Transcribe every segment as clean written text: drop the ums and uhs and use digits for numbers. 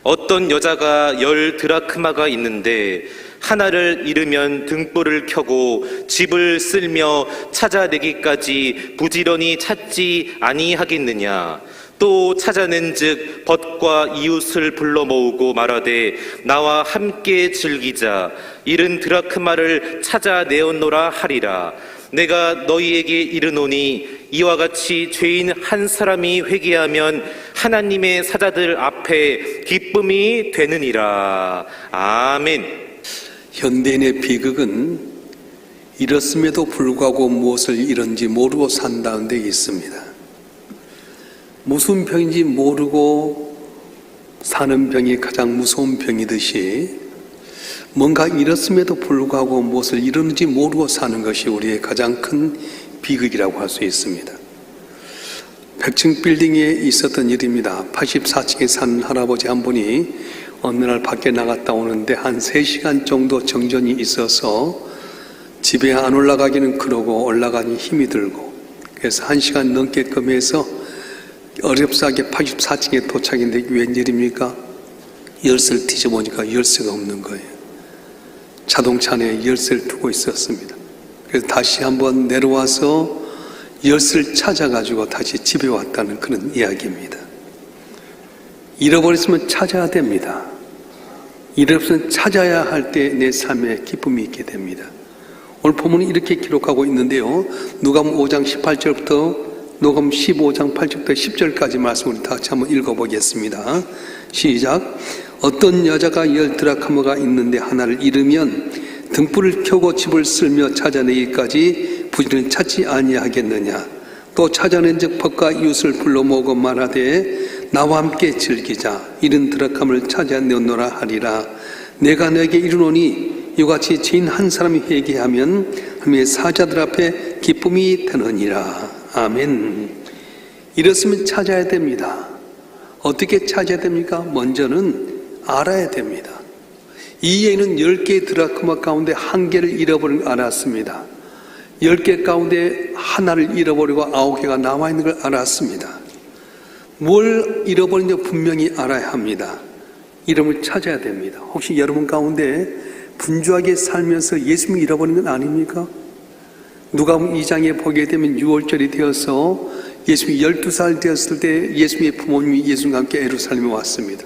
어떤 여자가 10 드라크마가 있는데 하나를 잃으면 등불을 켜고 집을 쓸며 찾아내기까지 부지런히 찾지 아니하겠느냐. 또 찾아낸즉 벗과 이웃을 불러 모으고 말하되 나와 함께 즐기자. 잃은 드라크마를 찾아내었노라 하리라. 내가 너희에게 이르노니 이와 같이 죄인 한 사람이 회개하면 하나님의 사자들 앞에 기쁨이 되느니라. 아멘. 현대인의 비극은 잃었음에도 불구하고 무엇을 잃은지 모르고 산다는 데 있습니다. 무슨 병인지 모르고 사는 병이 가장 무서운 병이듯이 뭔가 잃었음에도 불구하고 무엇을 잃었는지 모르고 사는 것이 우리의 가장 큰 비극이라고 할 수 있습니다. 100층 빌딩에 있었던 일입니다. 84층에 산 할아버지 한 분이 어느 날 밖에 나갔다 오는데 한 3시간 정도 정전이 있어서 집에 안 올라가기는 그러고 올라가니 힘이 들고, 그래서 1시간 넘게끔 해서 어렵사하게 84층에 도착인데 웬일입니까? 열쇠를 뒤져보니까 열쇠가 없는 거예요. 자동차 안에 열쇠를 두고 있었습니다. 그래서 다시 한번 내려와서 열쇠를 찾아가지고 다시 집에 왔다는 그런 이야기입니다. 잃어버렸으면 찾아야 됩니다. 잃어버렸으면 찾아야 할 때 내 삶에 기쁨이 있게 됩니다. 오늘 본문은 이렇게 기록하고 있는데요. 누가복음 5장 18절부터 누가복음 15장 8절부터 10절까지 말씀을 다 같이 한번 읽어보겠습니다. 시작. 어떤 여자가 10 드라크마가 있는데 하나를 잃으면 등불을 켜고 집을 쓸며 찾아내기까지 부지런히 찾지 아니하겠느냐. 또 찾아낸즉 벗과 이웃을 불러 모으고 말하되 나와 함께 즐기자. 잃은 드라크마를 찾아내었노라 하리라. 내가 너에게 이르노니 이같이 죄인 한 사람이 회개하면 하나님의 사자들 앞에 기쁨이 되느니라. 아멘. 이렇으면 찾아야 됩니다. 어떻게 찾아야 됩니까? 먼저는 알아야 됩니다. 이 여인은 10개의 드라크마 가운데 1개를 잃어버린 걸 알았습니다. 10개 가운데 하나를 잃어버리고 9개가 남아있는 걸 알았습니다. 뭘 잃어버린지 분명히 알아야 합니다. 이름을 찾아야 됩니다. 혹시 여러분 가운데 분주하게 살면서 예수님을 잃어버린 건 아닙니까? 누가복음 2장에 보게 되면 6월절이 되어서 예수님이 12살 되었을 때 예수님의 부모님이 예수님과 함께 예루살렘에 왔습니다.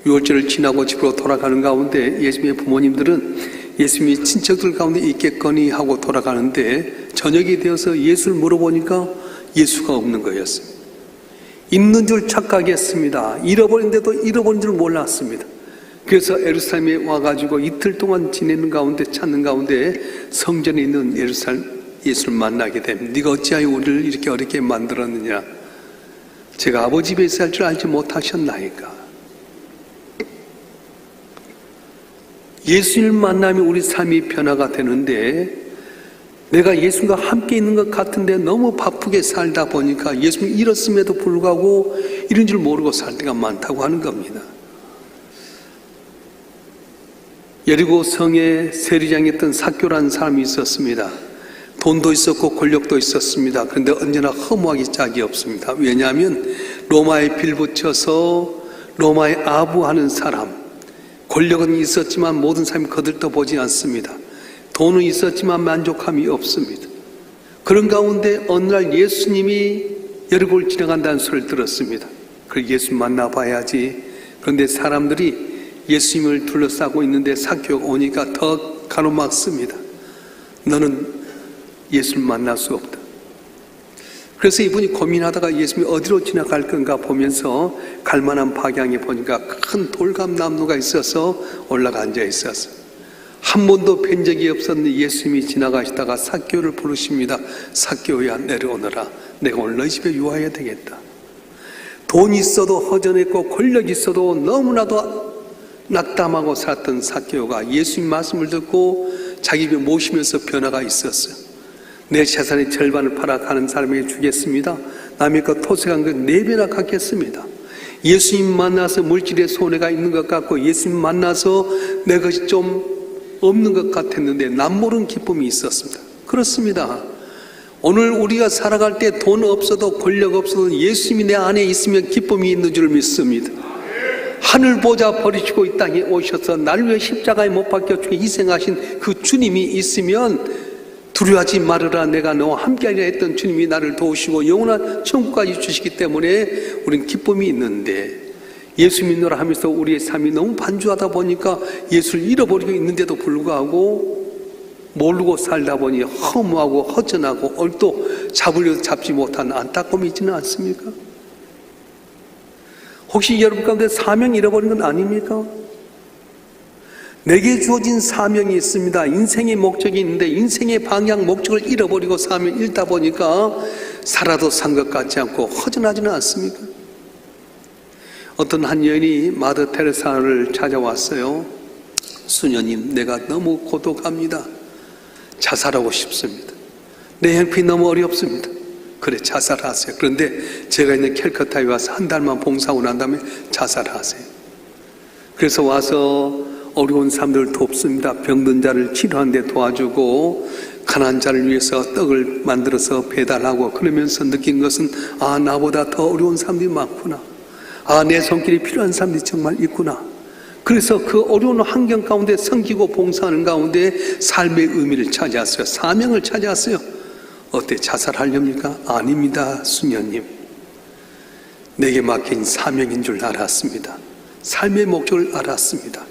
6월절을 지나고 집으로 돌아가는 가운데 예수님의 부모님들은 예수님이 친척들 가운데 있겠거니 하고 돌아가는데 저녁이 되어서 예수를 물어보니까 예수가 없는 거였습니다. 있는 줄 착각했습니다. 잃어버린데도 잃어버린 줄 몰랐습니다. 그래서 예루살렘에 와가지고 이틀 동안 지내는 가운데 찾는 가운데 성전에 있는 예수를 만나게 됩니다. 네가 어찌하여 우리를 이렇게 어렵게 만들었느냐. 제가 아버지 집에 있을 줄 알지 못하셨나이까. 예수님을 만나면 우리 삶이 변화가 되는데 내가 예수님과 함께 있는 것 같은데 너무 바쁘게 살다 보니까 예수님을 잃었음에도 불구하고 이런 줄 모르고 살 때가 많다고 하는 겁니다. 여리고 성에 세리장이었던 삭교라는 사람이 있었습니다. 돈도 있었고 권력도 있었습니다. 그런데 언제나 허무하기 짝이 없습니다. 왜냐하면 로마에 빌붙여서 로마에 아부하는 사람, 권력은 있었지만 모든 사람이 거들떠보지 않습니다. 돈은 있었지만 만족함이 없습니다. 그런 가운데 어느 날 예수님이 여리고를 지나간다는 소리를 들었습니다. 그래서 예수 만나봐야지. 그런데 사람들이 예수님을 둘러싸고 있는데 삭교가 오니까 더 가로막습니다. 너는 예수를 만날 수 없다. 그래서 이분이 고민하다가 예수님이 어디로 지나갈 건가 보면서 갈만한 방향에 보니까 큰 돌감나무가 있어서 올라가 앉아 있었어요. 한 번도 뵌 적이 없었는데 예수님이 지나가시다가 삭교를 부르십니다. 삭교야 내려오너라. 내가 오늘 너희 집에 유하여야 되겠다. 돈 있어도 허전했고 권력 있어도 너무나도 낙담하고 살았던 삭개오가 예수님 말씀을 듣고 자기 집에 모시면서 변화가 있었어요. 내 재산의 절반을 팔아 가는 사람에게 주겠습니다. 남의 것 토색한 것 4배나 갖겠습니다. 예수님 만나서 물질의 손해가 있는 것 같고 예수님 만나서 내 것이 좀 없는 것 같았는데 남모르는 기쁨이 있었습니다. 그렇습니다. 오늘 우리가 살아갈 때 돈 없어도 권력 없어도 예수님이 내 안에 있으면 기쁨이 있는 줄 믿습니다. 하늘 보좌 버리시고 이 땅에 오셔서 나를 위해 십자가에 못 박혀 죽게 희생하신 그 주님이 있으면 두려워하지 말으라, 내가 너와 함께하리라 했던 주님이 나를 도우시고 영원한 천국까지 주시기 때문에 우리는 기쁨이 있는데, 예수 믿노라 하면서 우리의 삶이 너무 반주하다 보니까 예수를 잃어버리고 있는데도 불구하고 모르고 살다 보니 허무하고 허전하고 얼또 잡으려도 잡지 못한 안타까움이 있지는 않습니까? 혹시 여러분 가운데 사명 잃어버린 건 아닙니까? 내게 주어진 사명이 있습니다. 인생의 목적이 있는데 인생의 방향, 목적을 잃어버리고 사명 잃다 보니까 살아도 산 것 같지 않고 허전하지는 않습니까? 어떤 한 여인이 마더 테레사를 찾아왔어요. 수녀님, 내가 너무 고독합니다. 자살하고 싶습니다. 내 형편이 너무 어렵습니다. 그래, 자살하세요. 그런데 제가 있는 캘커타에 와서 한 달만 봉사하고 난 다음에 자살하세요. 그래서 와서 어려운 사람들을 돕습니다. 병든 자를 치료하는 데 도와주고 가난한 자를 위해서 떡을 만들어서 배달하고, 그러면서 느낀 것은 나보다 더 어려운 사람들이 많구나. 내 손길이 필요한 사람들이 정말 있구나. 그래서 그 어려운 환경 가운데 섬기고 봉사하는 가운데 삶의 의미를 찾았어요. 사명을 찾았어요. 어때, 자살하렵니까? 아닙니다, 수녀님. 내게 맡긴 사명인 줄 알았습니다. 삶의 목적을 알았습니다.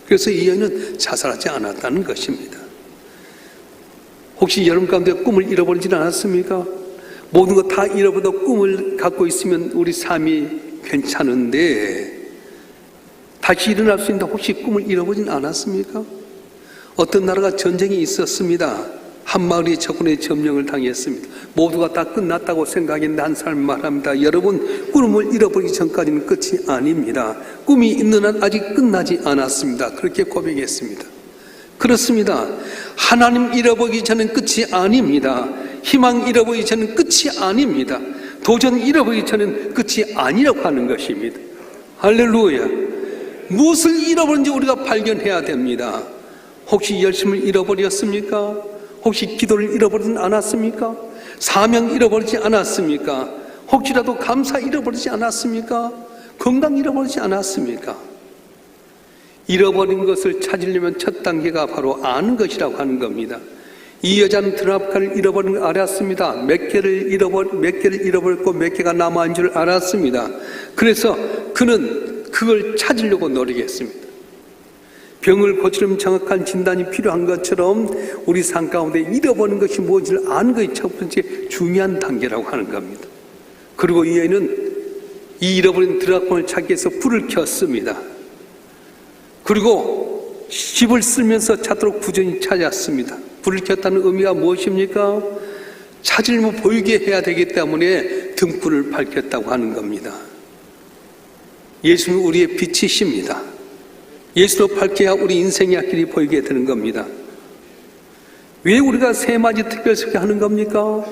그래서 이 여인은 자살하지 않았다는 것입니다. 혹시 여러분 가운데 꿈을 잃어버리지 않았습니까? 모든 것 다 잃어버려도 꿈을 갖고 있으면 우리 삶이 괜찮은데 다시 일어날 수 있는데 혹시 꿈을 잃어버리진 않았습니까? 어떤 나라가 전쟁이 있었습니다. 한 마을이 적군의 점령을 당했습니다. 모두가 다 끝났다고 생각했는데 한 사람이 말합니다. 여러분, 꿈을 잃어버리기 전까지는 끝이 아닙니다. 꿈이 있는 한 아직 끝나지 않았습니다. 그렇게 고백했습니다. 그렇습니다. 하나님 잃어버리기 전엔 끝이 아닙니다. 희망 잃어버리기 전엔 끝이 아닙니다. 도전 잃어버리기 전엔 끝이 아니라고 하는 것입니다. 할렐루야. 무엇을 잃어버린지 우리가 발견해야 됩니다. 혹시 열심을 잃어버렸습니까? 혹시 기도를 잃어버리지 않았습니까? 사명 잃어버리지 않았습니까? 혹시라도 감사 잃어버리지 않았습니까? 건강 잃어버리지 않았습니까? 잃어버린 것을 찾으려면 첫 단계가 바로 아는 것이라고 하는 겁니다. 이 여자는 드라프카를 잃어버린 걸 알았습니다. 몇 개를 잃어버렸고 몇 개가 남아있는 줄 알았습니다. 그래서 그는 그걸 찾으려고 노력했습니다. 병을 고치려면 정확한 진단이 필요한 것처럼 우리 삶 가운데 잃어버린 것이 무엇인지를 아는 것이 첫 번째 중요한 단계라고 하는 겁니다. 그리고 이 여인은 이 잃어버린 드라크마를 찾기 위해서 불을 켰습니다. 그리고 집을 쓸면서 찾도록 부전히 찾았습니다. 불을 켰다는 의미가 무엇입니까? 찾으려면 보이게 해야 되기 때문에 등불을 밝혔다고 하는 겁니다. 예수는 우리의 빛이십니다. 예수로 밝혀야 우리 인생의 앞길이 보이게 되는 겁니다. 왜 우리가 새맞이 특별스럽게 하는 겁니까?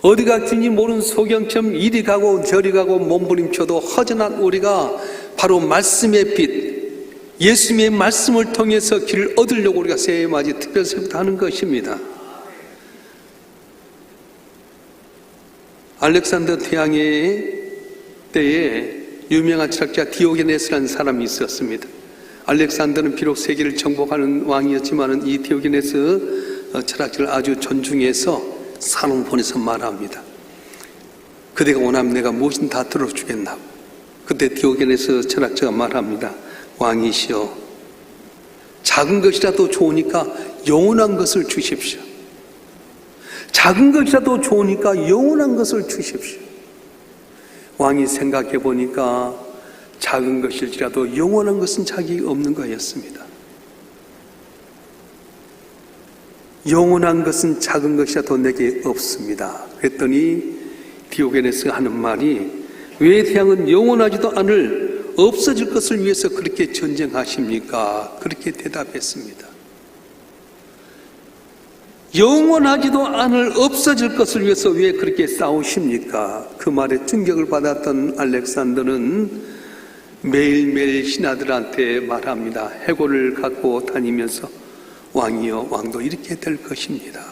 어디 갈지 모르는 소경처럼 이리 가고 저리 가고 몸부림쳐도 허전한 우리가 바로 말씀의 빛, 예수님의 말씀을 통해서 길을 얻으려고 우리가 새해맞이 특별스럽게 하는 것입니다. 알렉산더 대왕의 때에 유명한 철학자 디오게네스라는 사람이 있었습니다. 알렉산더는 비록 세계를 정복하는 왕이었지만 이 디오게네스 철학자를 아주 존중해서 산을 보내서 말합니다. 그대가 원하면 내가 무엇이든 다 들어주겠나. 그때 디오게네스 철학자가 말합니다. 왕이시여, 작은 것이라도 좋으니까 영원한 것을 주십시오. 작은 것이라도 좋으니까 영원한 것을 주십시오. 왕이 생각해 보니까 작은 것일지라도 영원한 것은 자기가 없는 거였습니다. 영원한 것은 작은 것이라도 내게 없습니다. 그랬더니 디오게네스가 하는 말이, 왜 태양은 영원하지도 않을 없어질 것을 위해서 그렇게 전쟁하십니까? 그렇게 대답했습니다. 영원하지도 않을 없어질 것을 위해서 왜 그렇게 싸우십니까? 그 말에 충격을 받았던 알렉산더는 매일매일 신하들한테 말합니다. 해골을 갖고 다니면서 왕이여, 왕도 이렇게 될 것입니다.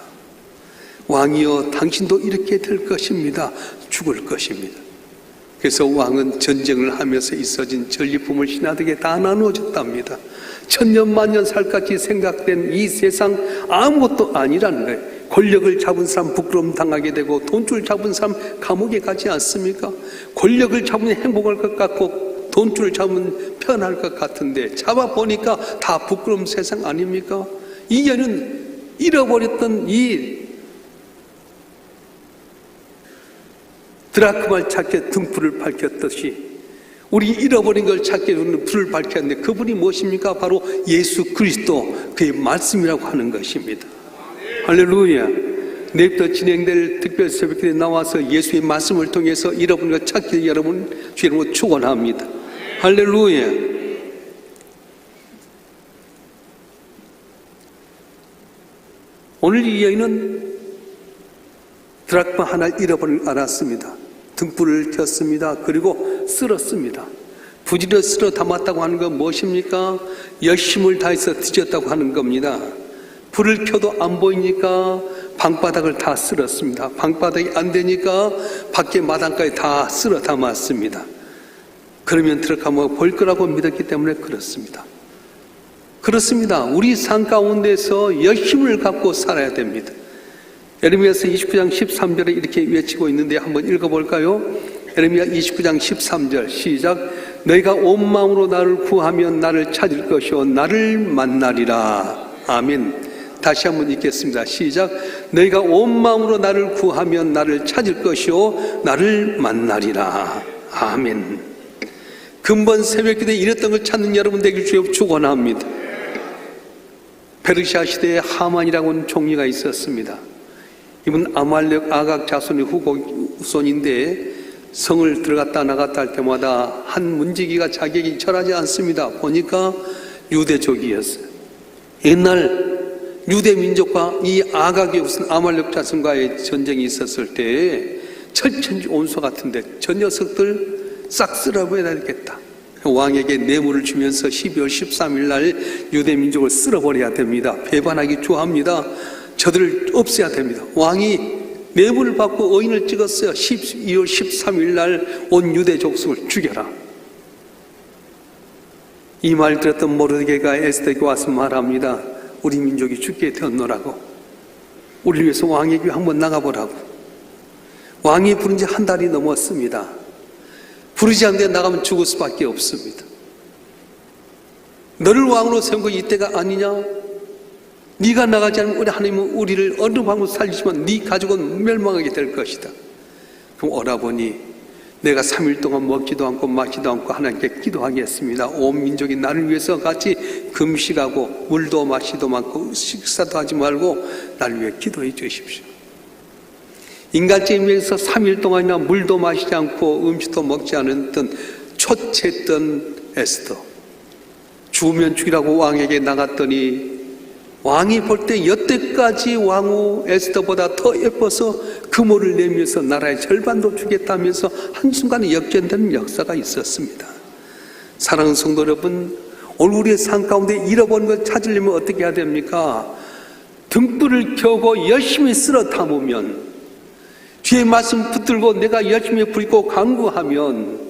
왕이여, 당신도 이렇게 될 것입니다. 죽을 것입니다. 그래서 왕은 전쟁을 하면서 있어진 전리품을 신하들에게 다 나누어줬답니다. 천년만년 살같이 생각된 이 세상 아무것도 아니라는 거예요. 권력을 잡은 사람 부끄러움 당하게 되고 돈줄 잡은 사람 감옥에 가지 않습니까? 권력을 잡으면 행복할 것 같고 돈줄 잡으면 편할 것 같은데 잡아보니까 다 부끄러운 세상 아닙니까? 이 여인은 잃어버렸던 이 드라크마를 찾게 등불을 밝혔듯이 우리 잃어버린 걸 찾게 되는 불을 밝혔는데 그분이 무엇입니까? 바로 예수 그리스도 그의 말씀이라고 하는 것입니다. 할렐루야. 내일부터 진행될 특별 새벽기도에 나와서 예수의 말씀을 통해서 잃어버린 걸 찾기 여러분 주님으로 축원합니다. 할렐루야. 오늘 이 여인은 드라크마 하나를 잃어버린 걸 알았습니다. 등불을 켰습니다. 그리고 쓸었습니다. 부지런히 쓸어 담았다고 하는 건 무엇입니까? 열심을 다해서 뒤졌다고 하는 겁니다. 불을 켜도 안 보이니까 방바닥을 다 쓸었습니다. 방바닥이 안 되니까 밖에 마당까지 다 쓸어 담았습니다. 그러면 들어가면 볼 거라고 믿었기 때문에 그렇습니다. 그렇습니다. 우리 삶 가운데서 열심을 갖고 살아야 됩니다. 에레미야서 29장 13절에 이렇게 외치고 있는데 한번 읽어볼까요? 에레미야 29장 13절 시작. 너희가 온 마음으로 나를 구하면 나를 찾을 것이요 나를 만나리라. 아멘. 다시 한번 읽겠습니다. 시작. 너희가 온 마음으로 나를 구하면 나를 찾을 것이요 나를 만나리라. 아멘. 근본 새벽기도에 이랬던 걸 찾는 여러분 되길 주여 축원합니다. 페르시아 시대에 하만이라고 하는 총리가 있었습니다. 이분 아말렉 아각 자손의 후손인데 성을 들어갔다 나갔다 할 때마다 한 문지기가 자격이 절하지 않습니다. 보니까 유대족이었어요. 옛날 유대 민족과 이 아각의 무슨 아말렉 자손과의 전쟁이 있었을 때 철천지 온소 같은데 저 녀석들 싹 쓸어버려야 되겠다. 왕에게 뇌물을 주면서 12월 13일 날 유대 민족을 쓸어버려야 됩니다. 배반하기 좋아합니다. 저들을 없애야 됩니다. 왕이 뇌물을 받고 의인을 찍었어요. 12월 13일 날 온 유대 족속을 죽여라. 이 말 들었던 모르드게가 에스더에게 와서 말합니다. 우리 민족이 죽게 되었노라고. 우리를 위해서 왕에게 한번 나가보라고. 왕이 부른 지 한 달이 넘었습니다. 부르지 않는데 나가면 죽을 수밖에 없습니다. 너를 왕으로 세운 거 이때가 아니냐? 네가 나가지 않으면 우리 하나님은 우리를 어느 방법으로 살리지만 네 가족은 멸망하게 될 것이다. 그럼 오라버니 내가 3일 동안 먹지도 않고 마시지도 않고 하나님께 기도하겠습니다. 온 민족이 나를 위해서 같이 금식하고 물도 마시도 않고 식사도 하지 말고 나를 위해 기도해 주십시오. 인간적인 면에서 3일 동안이나 물도 마시지 않고 음식도 먹지 않았던 초췌했던 에스더. 죽으면 죽이라고 왕에게 나갔더니 왕이 볼 때 여태까지 왕후 에스더보다 더 예뻐서 금호를 내면서 나라의 절반도 주겠다면서 한순간에 역전되는 역사가 있었습니다. 사랑하는 성도 여러분, 오늘 우리의 삶 가운데 잃어버린 걸 찾으려면 어떻게 해야 됩니까? 등불을 켜고 열심히 쓸어 담으면, 주의 말씀 붙들고 내가 열심히 부리고 간구하면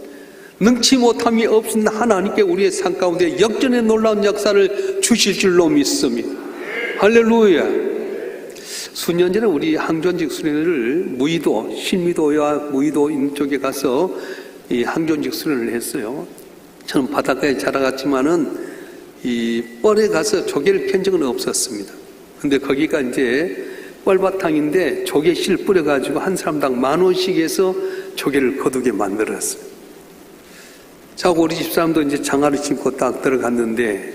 능치 못함이 없는 하나님께 우리의 삶 가운데 역전의 놀라운 역사를 주실 줄로 믿습니다. 할렐루야. 수년 전에 우리 항존직 수련회를 무의도, 신미도와 무의도 쪽에 가서 이 항존직 수련을 했어요. 저는 바닷가에 자라갔지만은 이 뻘에 가서 조개를 캔 적은 없었습니다. 근데 거기가 이제 뻘바탕인데 조개실 뿌려가지고 한 사람당 10,000원씩 해서 조개를 거두게 만들었어요. 자, 우리 집사람도 이제 장화를 신고 딱 들어갔는데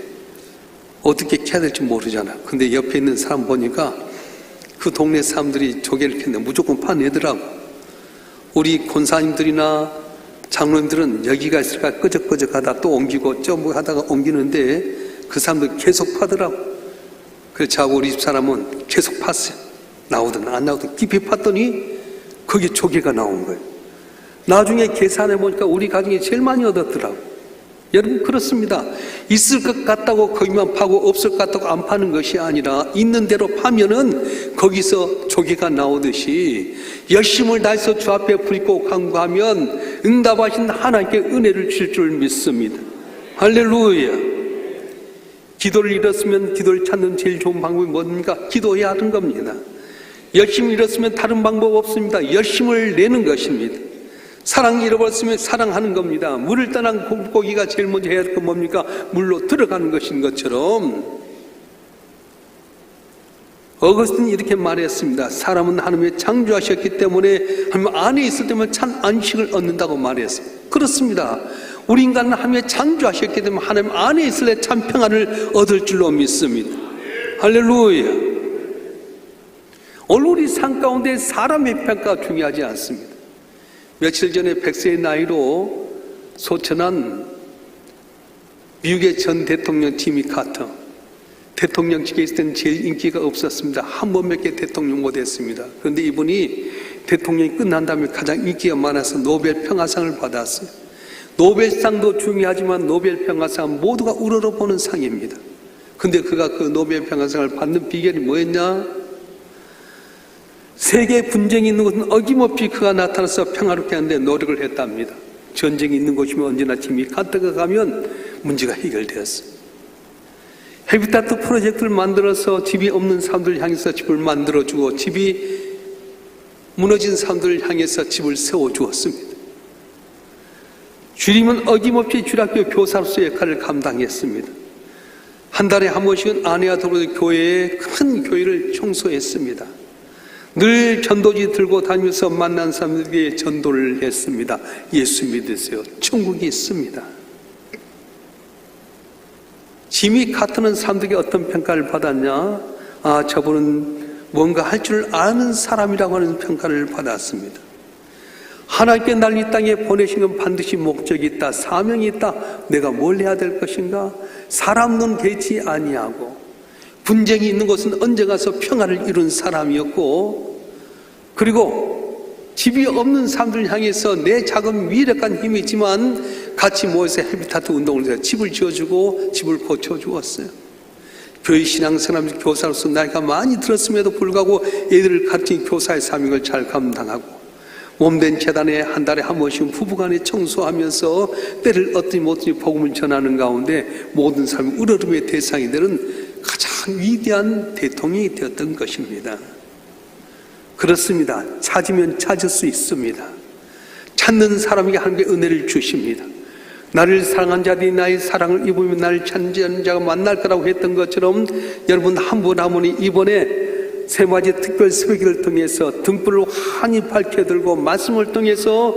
어떻게 캐야 될지 모르잖아. 근데 옆에 있는 사람 보니까 그 동네 사람들이 조개를 캤는데 무조건 파내더라고. 우리 권사님들이나 장로님들은 여기가 있을까 끄적끄적하다 또 옮기고 좀 하다가 옮기는데 그 사람들 계속 파더라고. 그래서 저하고 우리 집 사람은 계속 팠어요. 나오든 안 나오든 깊이 팠더니 거기 조개가 나온 거예요. 나중에 계산해 보니까 우리 가정이 제일 많이 얻었더라고. 여러분 그렇습니다. 있을 것 같다고 거기만 파고 없을 것 같다고 안 파는 것이 아니라 있는 대로 파면은 거기서 조개가 나오듯이 열심을 다해서 주 앞에 부리고 간구하면 응답하신 하나님께 은혜를 주실 줄 믿습니다. 할렐루야. 기도를 잃었으면 기도를 찾는 제일 좋은 방법이 뭡니까? 기도해야 하는 겁니다. 열심히 잃었으면 다른 방법 없습니다. 열심을 내는 것입니다. 사랑 잃어버렸으면 사랑하는 겁니다. 물을 떠난 물고기가 제일 먼저 해야 할 건 뭡니까? 물로 들어가는 것인 것처럼 어거스틴이 이렇게 말했습니다. 사람은 하나님의 창조하셨기 때문에 하나님 안에 있을 때면 참 안식을 얻는다고 말했습니다. 그렇습니다. 우리 인간은 하나님의 창조하셨기 때문에 하나님 안에 있을 때 참 평안을 얻을 줄로 믿습니다. 할렐루야. 오늘 우리 삶 가운데 사람의 평가가 중요하지 않습니다. 며칠 전에 100세의 나이로 소천한 미국의 전 대통령 지미 카터, 대통령직에 있을 때는 제일 인기가 없었습니다. 한 번밖에 대통령 못했습니다. 그런데 이분이 대통령이 끝난 다음에 가장 인기가 많아서 노벨 평화상을 받았어요. 노벨상도 중요하지만 노벨 평화상은 모두가 우러러보는 상입니다. 근데 그가 그 노벨 평화상을 받는 비결이 뭐였냐? 세계 분쟁이 있는 곳은 어김없이 그가 나타나서 평화롭게 하는데 노력을 했답니다. 전쟁이 있는 곳이면 언제나 지미 카터가 가면 문제가 해결되었어요. 헤비타트 프로젝트를 만들어서 집이 없는 사람들을 향해서 집을 만들어주고 집이 무너진 사람들을 향해서 집을 세워주었습니다. 주님은 어김없이 주일학교 교사로서 역할을 감당했습니다. 한 달에 한 번씩은 아내와 더불어 교회에 큰 교회를 청소했습니다. 늘 전도지 들고 다니면서 만난 사람들에게 전도를 했습니다. 예수 믿으세요. 천국이 있습니다. 지미 카터는 사람들에게 어떤 평가를 받았냐? 아, 저분은 뭔가 할 줄 아는 사람이라고 하는 평가를 받았습니다. 하나님께 날 이 땅에 보내신 건 반드시 목적이 있다, 사명이 있다. 내가 뭘 해야 될 것인가? 사람 눈 개치 아니하고 분쟁이 있는 곳은 언제 가서 평화를 이룬 사람이었고, 그리고 집이 없는 사람들을 향해서 내 작은 미력한 힘이 있지만 같이 모여서 헤비타트 운동을 해서 집을 지어주고 집을 고쳐주었어요. 교회 신앙생활 교사로서 나이가 많이 들었음에도 불구하고 애들을 가르친 교사의 사명을 잘 감당하고 몸된 재단에 한 달에 한 번씩 부부간에 청소하면서 때를 얻지 못하니 복음을 전하는 가운데 모든 사람이 우러름의 대상이 되는 가장 위대한 대통령이 되었던 것입니다. 그렇습니다. 찾으면 찾을 수 있습니다. 찾는 사람에게 하나님께 은혜를 주십니다. 나를 사랑한 자들이 나의 사랑을 입으면 나를 찾는 자가 만날 거라고 했던 것처럼 여러분 한 분 한 분이 이번에 세마지 특별 새벽기를 통해서 등불을 환히 밝혀들고 말씀을 통해서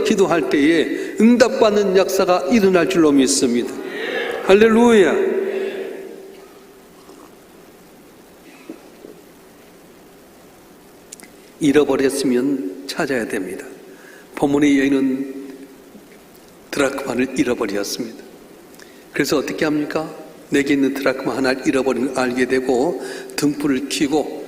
기도할 때에 응답받는 역사가 일어날 줄로 믿습니다. 할렐루야. 잃어버렸으면 찾아야 됩니다. 본문의 여인은 드라크마를 잃어버렸습니다. 그래서 어떻게 합니까? 내게 있는 드라크마 하나를 잃어버린 걸 알게 되고 등불을 켜고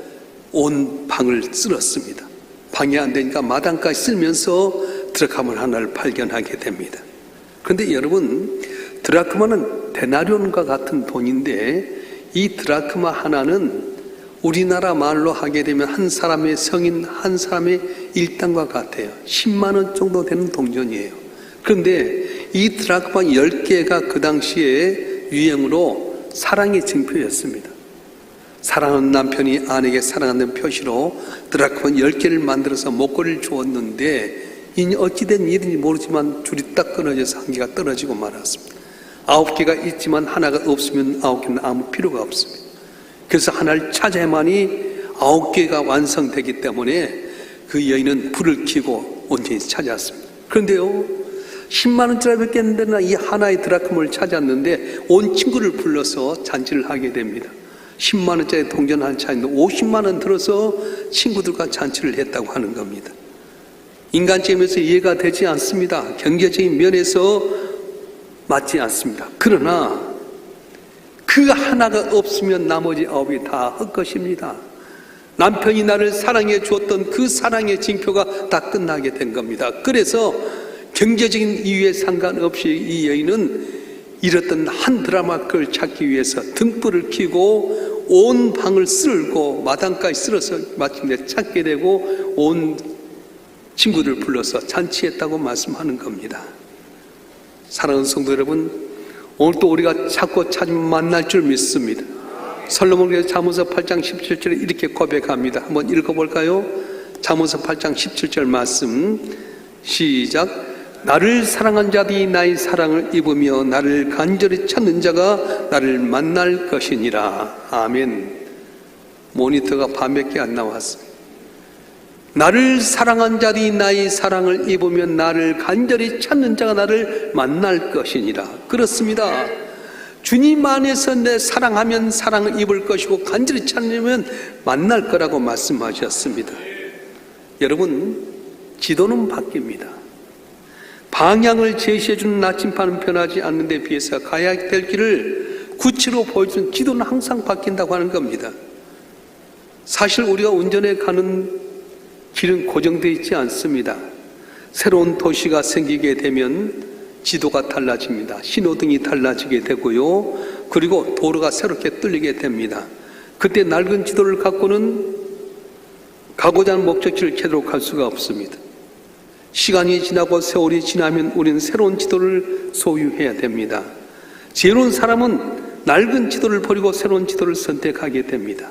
온 방을 쓸었습니다. 방이 안 되니까 마당까지 쓸면서 드라크마 하나를 발견하게 됩니다. 그런데 여러분, 드라크마는 데나리온과 같은 돈인데 이 드라크마 하나는 우리나라 말로 하게 되면 한 사람의 성인 한 사람의 일당과 같아요. 10만 원 정도 되는 동전이에요. 그런데 이 드라크마 10개가 그 당시에 유행으로 사랑의 증표였습니다. 사랑하는 남편이 아내에게 사랑하는 표시로 드라크마 10개를 만들어서 목걸이를 주었는데 어찌된 일인지 모르지만 줄이 딱 끊어져서 한 개가 떨어지고 말았습니다. 9개가 있지만 하나가 없으면 9개는 아무 필요가 없습니다. 그래서 하나를 찾아야만이 9개가 완성되기 때문에 그 여인은 불을 켜고 온전히 찾았습니다. 그런데요, 10만 원짜리 뺏겼는데나 이 하나의 드라크마를 찾았는데 온 친구를 불러서 잔치를 하게 됩니다. 10만 원짜리 동전 한 차인데 50만 원 들어서 친구들과 잔치를 했다고 하는 겁니다. 인간적이면서 이해가 되지 않습니다. 경제적인 면에서 맞지 않습니다. 그러나 그 하나가 없으면 나머지 9이 다 헛것입니다. 남편이 나를 사랑해 주었던 그 사랑의 징표가 다 끝나게 된 겁니다. 그래서 경제적인 이유에 상관없이 이 여인은 잃었던 한 드라마를 찾기 위해서 등불을 켜고 온 방을 쓸고 마당까지 쓸어서 마침내 찾게 되고 온 친구들 불러서 잔치했다고 말씀하는 겁니다. 사랑하는 성도 여러분, 오늘 또 우리가 찾고 찾으면 만날 줄 믿습니다. 솔로몬의 잠언서 8장 17절에 이렇게 고백합니다. 한번 읽어볼까요? 잠언서 8장 17절 말씀 시작. 나를 사랑한 자들이 나의 사랑을 입으며 나를 간절히 찾는 자가 나를 만날 것이니라. 아멘. 모니터가 밤밖에 안 나왔습니다. 나를 사랑한 자들이 나의 사랑을 입으면 나를 간절히 찾는 자가 나를 만날 것이니라. 그렇습니다. 주님 안에서 내 사랑하면 사랑을 입을 것이고 간절히 찾으면 만날 거라고 말씀하셨습니다. 여러분, 지도는 바뀝니다. 방향을 제시해주는 나침반은 변하지 않는 데 비해서 가야 될 길을 구치로 보여주는 지도는 항상 바뀐다고 하는 겁니다. 사실 우리가 운전해 가는 길은 고정되어 있지 않습니다. 새로운 도시가 생기게 되면 지도가 달라집니다. 신호등이 달라지게 되고요. 그리고 도로가 새롭게 뚫리게 됩니다. 그때 낡은 지도를 갖고는 가고자 하는 목적지를 제대로 갈 수가 없습니다. 시간이 지나고 세월이 지나면 우리는 새로운 지도를 소유해야 됩니다. 지혜로운 사람은 낡은 지도를 버리고 새로운 지도를 선택하게 됩니다.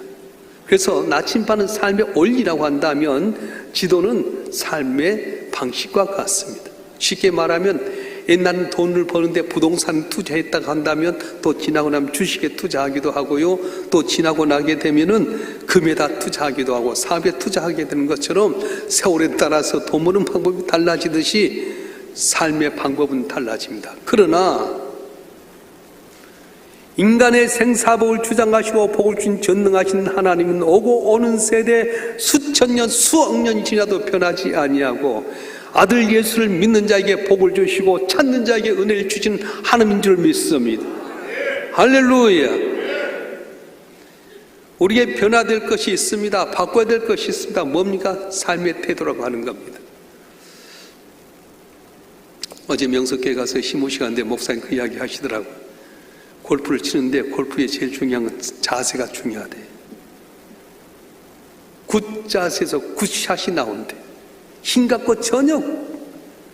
그래서 나침반은 삶의 원리라고 한다면 지도는 삶의 방식과 같습니다. 쉽게 말하면 옛날은 돈을 버는데 부동산 투자했다고 한다면 또 지나고 나면 주식에 투자하기도 하고요. 또 지나고 나게 되면은 금에다 투자하기도 하고 사업에 투자하게 되는 것처럼 세월에 따라서 돈 버는 방법이 달라지듯이 삶의 방법은 달라집니다. 그러나 인간의 생사복을 주장하시고 복을 주신 전능하신 하나님은 오고 오는 세대 수천 년 수억 년이 지나도 변하지 아니하고 아들 예수를 믿는 자에게 복을 주시고 찾는 자에게 은혜를 주신 하나님인 줄 믿습니다. 할렐루야. 우리에게 변화될 것이 있습니다. 바꿔야 될 것이 있습니다. 뭡니까? 삶의 태도라고 하는 겁니다. 어제 명석교회 가서 시모 시간인데 목사님 그 이야기 하시더라고요. 골프를 치는데 골프의 제일 중요한 건 자세가 중요하대. 굿 자세에서 굿샷이 나온대. 힘 갖고 전혀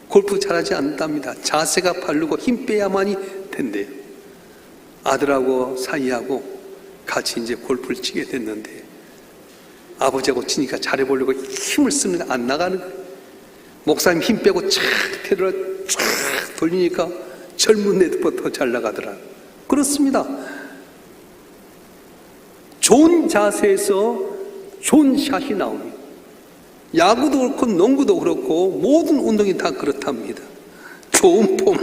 골프 잘하지 않답니다. 자세가 바르고 힘 빼야만이 된대요. 아들하고 사이하고 같이 이제 골프를 치게 됐는데 아버지하고 치니까 잘해보려고 힘을 쓰는데 안 나가는 거예요. 목사님 힘 빼고 촥 테러를 쫙 돌리니까 젊은 애들보다 더 잘 나가더라. 그렇습니다. 좋은 자세에서 좋은 샷이 나옵니다. 야구도 그렇고 농구도 그렇고 모든 운동이 다 그렇답니다. 좋은 폼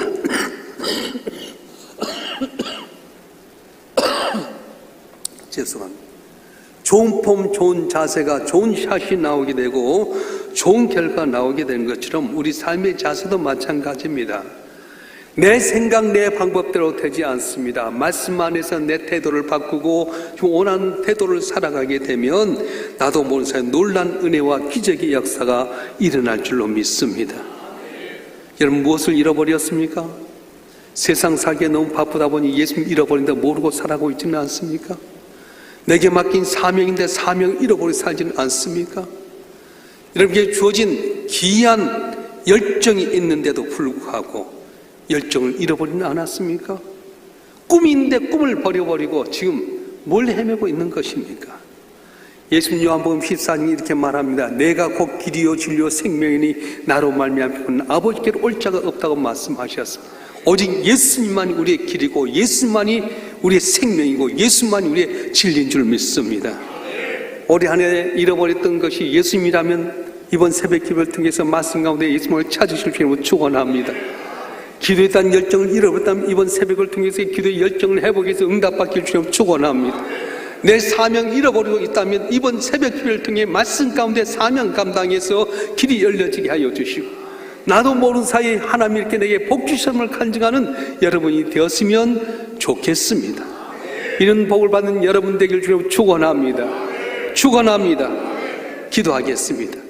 죄송합니다. 좋은 폼, 좋은 자세가 좋은 샷이 나오게 되고 좋은 결과가 나오게 되는 것처럼 우리 삶의 자세도 마찬가지입니다. 내 생각, 내 방법대로 되지 않습니다. 말씀 안에서 내 태도를 바꾸고 원하는 태도를 살아가게 되면 나도 모르는 사이에 놀란 은혜와 기적의 역사가 일어날 줄로 믿습니다. 여러분, 무엇을 잃어버렸습니까? 세상 살기에 너무 바쁘다 보니 예수님 잃어버린다 모르고 살아가고 있지는 않습니까? 내게 맡긴 사명인데 사명을 잃어버리고 살지는 않습니까? 여러분에게 주어진 귀한 열정이 있는데도 불구하고 열정을 잃어버리지 않았습니까? 꿈이 있는데 꿈을 버려버리고 지금 뭘 헤매고 있는 것입니까? 예수님 요한복음 14장에 이렇게 말합니다. 내가 곧 길이요 진리요 생명이니 나로 말미암아 아버지께로 올 자가 없다고 말씀하셨습니다. 오직 예수님만이 우리의 길이고 예수만이 우리의 생명이고 예수만이 우리의 진리인 줄 믿습니다. 올해 한 해 잃어버렸던 것이 예수님이라면 이번 새벽 기도를 통해서 말씀 가운데 예수님을 찾으실 수 있는 축원합니다. 기도에 대한 열정을 잃어버렸다면 이번 새벽을 통해서 기도의 열정을 회복해서 응답받길 주님 축원합니다. 내 사명 잃어버리고 있다면 이번 새벽 기도를 통해 말씀 가운데 사명 감당해서 길이 열려지게 하여 주시고 나도 모르는 사이에 하나님 이렇게 내게 복 주심을 간증하는 여러분이 되었으면 좋겠습니다. 이런 복을 받는 여러분 되길 주님 축원합니다. 축원합니다. 기도하겠습니다.